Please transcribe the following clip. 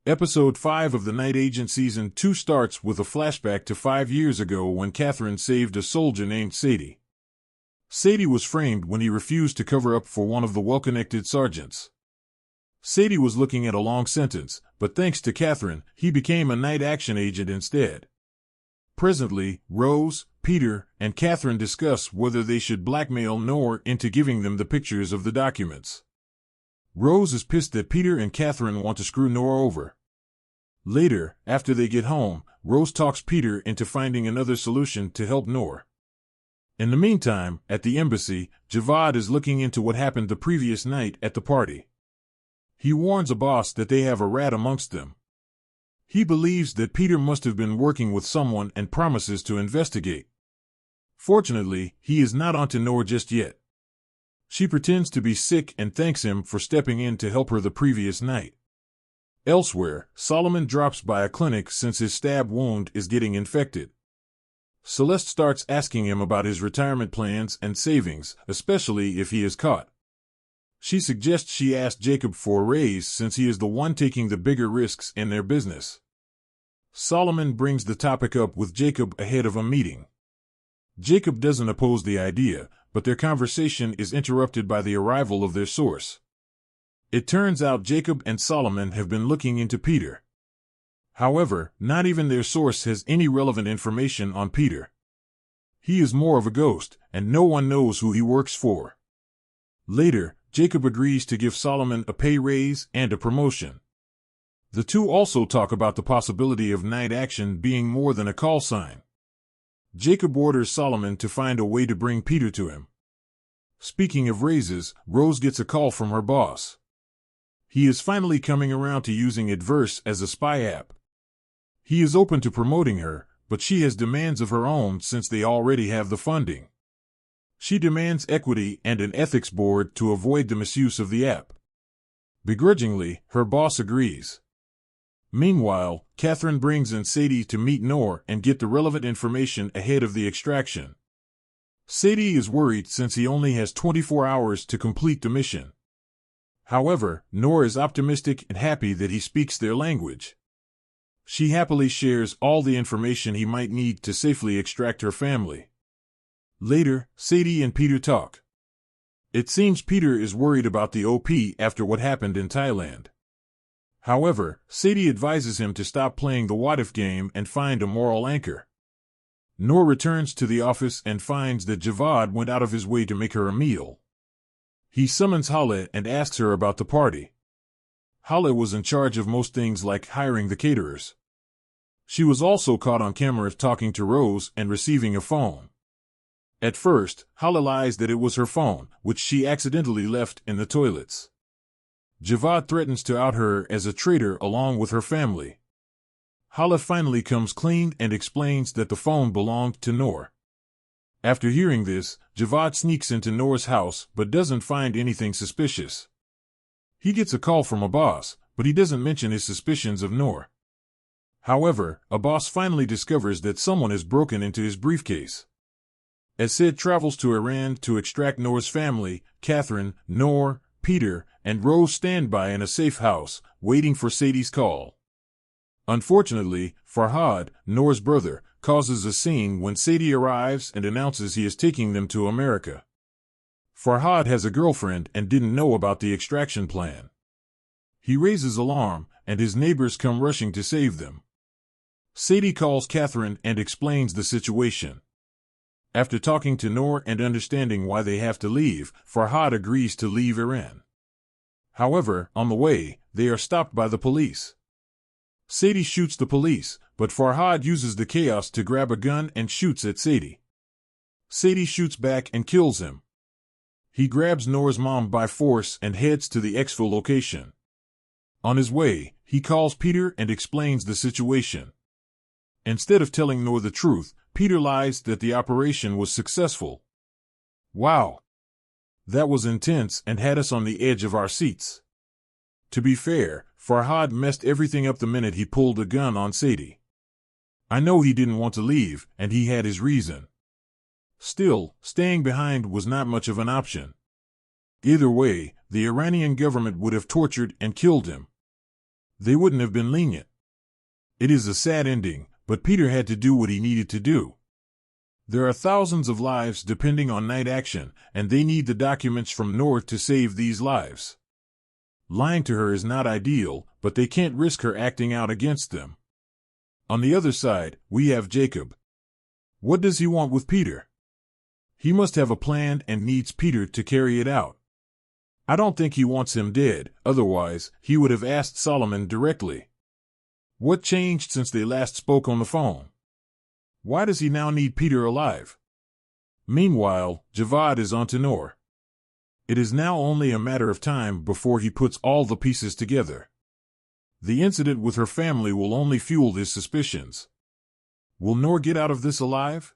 Episode 5 of The Night Agent Season 2 starts with a flashback to 5 years ago when Catherine saved a soldier named Sadie. Sadie was framed when he refused to cover up for one of the well-connected sergeants. Sadie was looking at a long sentence, but thanks to Catherine, he became a night action agent instead. Presently, Rose, Peter, and Catherine discuss whether they should blackmail Noor into giving them the pictures of the documents. Rose is pissed that Peter and Catherine want to screw Noor over. Later, after they get home, Rose talks Peter into finding another solution to help Noor. In the meantime, at the embassy, Javad is looking into what happened the previous night at the party. He warns a boss that they have a rat amongst them. He believes that Peter must have been working with someone and promises to investigate. Fortunately, he is not onto Noor just yet. She pretends to be sick and thanks him for stepping in to help her the previous night. Elsewhere, Solomon drops by a clinic since his stab wound is getting infected. Celeste starts asking him about his retirement plans and savings, especially if he is caught. She suggests she ask Jacob for a raise since he is the one taking the bigger risks in their business. Solomon brings the topic up with Jacob ahead of a meeting. Jacob doesn't oppose the idea, but their conversation is interrupted by the arrival of their source. It turns out Jacob and Solomon have been looking into Peter. However, not even their source has any relevant information on Peter. He is more of a ghost, and no one knows who he works for. Later, Jacob agrees to give Solomon a pay raise and a promotion. The two also talk about the possibility of night action being more than a call sign. Jacob orders Solomon to find a way to bring Peter to him. Speaking of raises, Rose gets a call from her boss. He is finally coming around to using Adverse as a spy app. He is open to promoting her, but she has demands of her own since they already have the funding. She demands equity and an ethics board to avoid the misuse of the app. Begrudgingly, her boss agrees. Meanwhile, Catherine brings in Sadie to meet Noor and get the relevant information ahead of the extraction. Sadie is worried since he only has 24 hours to complete the mission. However, Noor is optimistic and happy that he speaks their language. She happily shares all the information he might need to safely extract her family. Later, Sadie and Peter talk. It seems Peter is worried about the OP after what happened in Thailand. However, Sadie advises him to stop playing the what-if game and find a moral anchor. Noor returns to the office and finds that Javad went out of his way to make her a meal. He summons Hala and asks her about the party. Hala was in charge of most things like hiring the caterers. She was also caught on camera talking to Rose and receiving a phone. At first, Hala lies that it was her phone, which she accidentally left in the toilets. Javad threatens to out her as a traitor along with her family. Hala finally comes clean and explains that the phone belonged to Noor. After hearing this, Javad sneaks into Noor's house but doesn't find anything suspicious. He gets a call from a boss, but he doesn't mention his suspicions of Noor. However, a boss finally discovers that someone has broken into his briefcase. As Sid travels to Iran to extract Noor's family, Catherine, Noor, Peter, and Rose stand by in a safe house, waiting for Sadie's call. Unfortunately, Farhad, Noor's brother, causes a scene when Sadie arrives and announces he is taking them to America. Farhad has a girlfriend and didn't know about the extraction plan. He raises alarm, and his neighbors come rushing to save them. Sadie calls Catherine and explains the situation. After talking to Noor and understanding why they have to leave, Farhad agrees to leave Iran. However, on the way, they are stopped by the police. Sadie shoots the police, but Farhad uses the chaos to grab a gun and shoots at Sadie. Sadie shoots back and kills him. He grabs Noor's mom by force and heads to the exfil location. On his way, he calls Peter and explains the situation. Instead of telling Noor the truth, Peter lies that the operation was successful. Wow! That was intense and had us on the edge of our seats. To be fair, Farhad messed everything up the minute he pulled a gun on Sadie. I know he didn't want to leave, and he had his reason. Still, staying behind was not much of an option. Either way, the Iranian government would have tortured and killed him. they wouldn't have been lenient. It is a sad ending, but Peter had to do what he needed to do. There are thousands of lives depending on night action, and they need the documents from North to save these lives. Lying to her is not ideal, but they can't risk her acting out against them. On the other side, we have Jacob. What does he want with Peter? He must have a plan and needs Peter to carry it out. I don't think he wants him dead, otherwise, he would have asked Solomon directly. What changed since they last spoke on the phone? Why does he now need Peter alive? Meanwhile, Javad is on to Noor. It is now only a matter of time before he puts all the pieces together. The incident with her family will only fuel his suspicions. Will Noor get out of this alive?